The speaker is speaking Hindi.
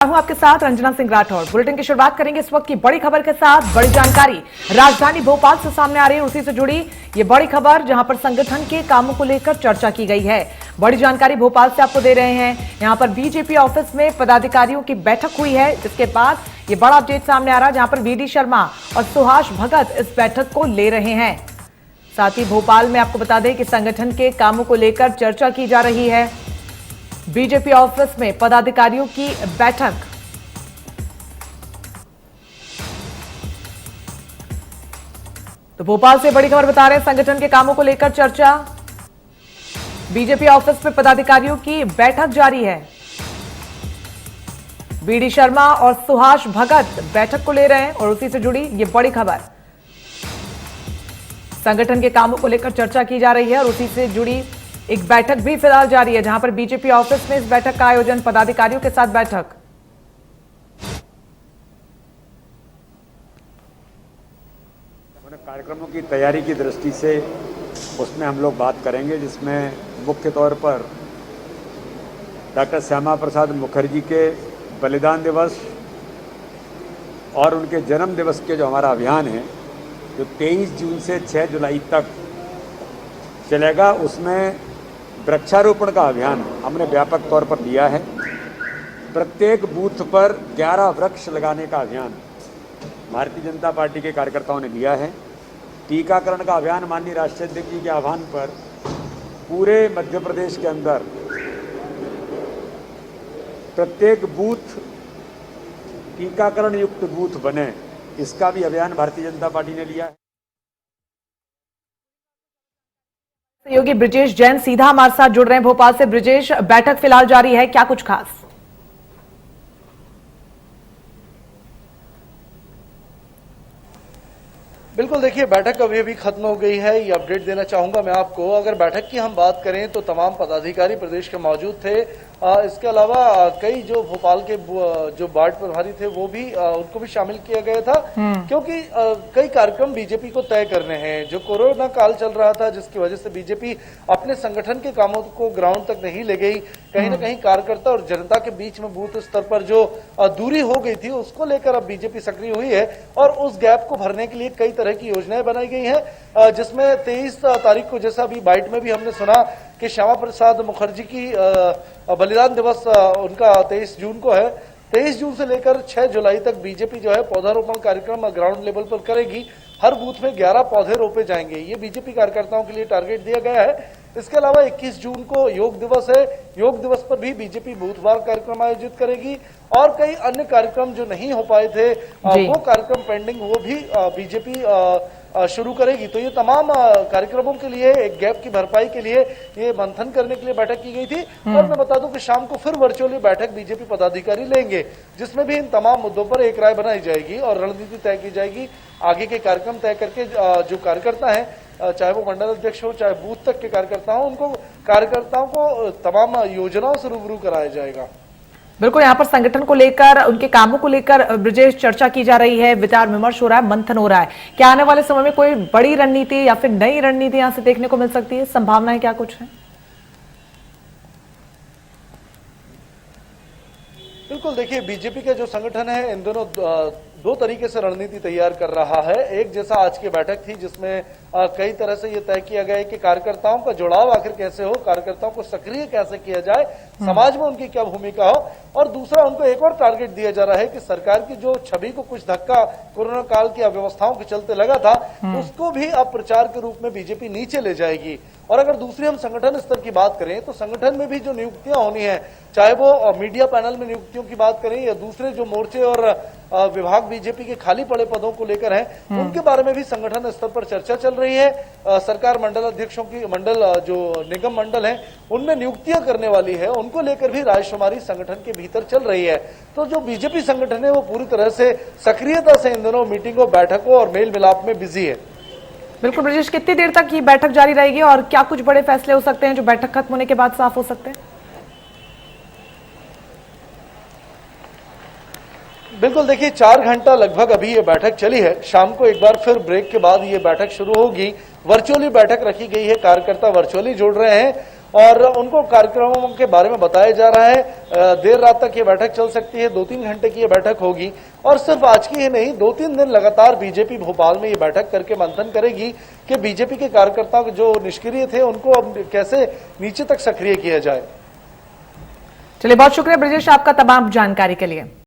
हूं आपके साथ रंजना सिंह राठौर। बुलेटिन की शुरुआत करेंगे इस वक्त की बड़ी खबर के साथ। बड़ी जानकारी राजधानी भोपाल से सामने आ रही है, उसी से जुड़ी ये बड़ी खबर जहां पर संगठन के कामों को लेकर चर्चा की गई है। बड़ी जानकारी भोपाल से आपको दे रहे हैं। यहां पर बीजेपी ऑफिस में पदाधिकारियों की बैठक हुई है, जिसके बाद ये बड़ा अपडेट सामने आ रहा है, जहां पर वीडी शर्मा और सुहास भगत इस बैठक को ले रहे हैं। साथ ही भोपाल में आपको बता दें कि संगठन के कामों को लेकर चर्चा की जा रही है। बीजेपी ऑफिस में पदाधिकारियों की बैठक। तो भोपाल से बड़ी खबर बता रहे हैं, संगठन के कामों को लेकर चर्चा। बीजेपी ऑफिस में पदाधिकारियों की बैठक जारी है। वीडी शर्मा और सुहास भगत बैठक को ले रहे हैं और उसी से जुड़ी ये बड़ी खबर। संगठन के कामों को लेकर चर्चा की जा रही है और उसी से जुड़ी एक बैठक भी फिलहाल जारी है, जहां पर बीजेपी ऑफिस में इस बैठक का आयोजन, पदाधिकारियों के साथ बैठक। कार्यक्रमों की तैयारी की दृष्टि से उसमें हम लोग बात करेंगे, जिसमें मुख्य तौर पर डॉक्टर श्यामा प्रसाद मुखर्जी के बलिदान दिवस और उनके जन्म दिवस के जो हमारा अभियान है, जो 23 जून से 6 जुलाई तक चलेगा, उसमें वृक्षारोपण का अभियान हमने व्यापक तौर पर लिया है। प्रत्येक बूथ पर 11 वृक्ष लगाने का अभियान भारतीय जनता पार्टी के कार्यकर्ताओं ने लिया है। टीकाकरण का अभियान माननीय राष्ट्रीय अध्यक्ष जी के आह्वान पर पूरे मध्य प्रदेश के अंदर प्रत्येक बूथ टीकाकरण युक्त बूथ बने, इसका भी अभियान भारतीय जनता पार्टी ने लिया है। सहयोगी ब्रिजेश जैन सीधा हमारे साथ जुड़ रहे हैं भोपाल से। ब्रिजेश, बैठक फिलहाल जारी है, क्या कुछ खास? बिल्कुल, देखिए बैठक अभी अभी खत्म हो गई है, ये अपडेट देना चाहूंगा मैं आपको। अगर बैठक की हम बात करें तो तमाम पदाधिकारी प्रदेश के मौजूद थे। इसके अलावा कई जो भोपाल के जो वार्ड प्रभारी थे वो भी उनको भी शामिल किया गया था, क्योंकि कई कार्यक्रम बीजेपी को तय करने हैं। जो कोरोना काल चल रहा था, जिसकी वजह से बीजेपी अपने संगठन के कामों को ग्राउंड तक नहीं ले गई, कहीं ना कहीं कार्यकर्ता और जनता के बीच में बूथ स्तर पर जो दूरी हो गई थी, उसको लेकर अब बीजेपी सक्रिय हुई है और उस गैप को भरने के लिए कई तरह की योजनाएं बनाई गई हैं, जिसमें 23 तारीख को, जैसा अभी बाइट में भी हमने सुना कि श्यामा प्रसाद मुखर्जी की बलिदान दिवस उनका 23 जून को है। 23 जून से लेकर 6 जुलाई तक बीजेपी जो है पौधारोपण कार्यक्रम ग्राउंड लेवल पर करेगी। हर बूथ में 11 पौधे रोपे जाएंगे, ये बीजेपी कार्यकर्ताओं के लिए टारगेट दिया गया है। इसके अलावा 21 जून को योग दिवस है, योग दिवस पर भी बीजेपी बूथवार कार्यक्रम आयोजित करेगी और कई अन्य कार्यक्रम जो नहीं हो पाए थे वो कार्यक्रम पेंडिंग, वो भी बीजेपी शुरू करेगी। तो ये तमाम कार्यक्रमों के लिए, एक गैप की भरपाई के लिए ये मंथन करने के लिए बैठक की गई थी। और मैं बता दूं कि शाम को फिर वर्चुअली बैठक बीजेपी पदाधिकारी लेंगे, जिसमें भी इन तमाम मुद्दों पर एक राय बनाई जाएगी और रणनीति तय की जाएगी। आगे के कार्यक्रम तय करके जो कार्यकर्ता हैं, चाहे वो मंडल अध्यक्ष हो चाहे बूथ तक के कार्यकर्ता हो, उनको कार्यकर्ताओं को तमाम योजनाओं से रूबरू कराया जाएगा। बिल्कुल, यहाँ पर संगठन को लेकर, उनके कामों को लेकर ब्रिजेश चर्चा की जा रही है, विचार विमर्श हो रहा है, मंथन हो रहा है। क्या आने वाले समय में कोई बड़ी रणनीति या फिर नई रणनीति यहाँ से देखने को मिल सकती है? संभावनाएं क्या कुछ है? बिल्कुल, देखिए बीजेपी का जो संगठन है, इन दोनों दो तरीके से रणनीति तैयार कर रहा है। एक, जैसा आज की बैठक थी, जिसमें कई तरह से ये तय किया गया है कि कार्यकर्ताओं का जुड़ाव आखिर कैसे हो, कार्यकर्ताओं को सक्रिय कैसे किया जाए, समाज में उनकी क्या भूमिका हो। और दूसरा, उनको एक और टारगेट दिया जा रहा है कि सरकार की जो छवि को कुछ धक्का कोरोना काल की अव्यवस्थाओं के चलते लगा था, उसको भी अब प्रचार के रूप में बीजेपी नीचे ले जाएगी। और अगर दूसरी हम संगठन स्तर की बात करें तो संगठन में भी जो नियुक्तियां होनी है, चाहे वो मीडिया पैनल में नियुक्तियों की बात करें या दूसरे जो मोर्चे और विभाग बीजेपी के खाली पड़े पदों को लेकर हैं, उनके बारे में भी संगठन स्तर पर चर्चा चल रही है। सरकार मंडल अध्यक्षों की, मंडल जो निगम मंडल हैं, उनमें नियुक्तियां करने वाली है, उनको लेकर भी रायशुमारी संगठन के भीतर चल रही है। तो जो बीजेपी संगठन है वो पूरी तरह से सक्रियता से इन दोनों मीटिंगों, बैठकों और मेल मिलाप में बिजी है। बिल्कुल ब्रिजेश, कितनी देर तक ये बैठक जारी रहेगी और क्या कुछ बड़े फैसले हो सकते हैं जो बैठक खत्म होने के बाद साफ हो सकते हैं? बिल्कुल, देखिए 4 घंटा लगभग अभी ये बैठक चली है। शाम को एक बार फिर ब्रेक के बाद ये बैठक शुरू होगी। वर्चुअली बैठक रखी गई है, कार्यकर्ता वर्चुअली जुड़ रहे हैं और उनको कार्यक्रमों के बारे में बताया जा रहा है। देर रात तक ये बैठक चल सकती है, 2-3 घंटे की ये बैठक होगी और सिर्फ आज की ही नहीं, 2-3 दिन लगातार बीजेपी भोपाल में ये बैठक करके मंथन करेगी कि बीजेपी के कार्यकर्ता जो निष्क्रिय थे उनको अब कैसे नीचे तक सक्रिय किया जाए। चलिए, बहुत शुक्रिया ब्रजेश आपका तमाम जानकारी के लिए।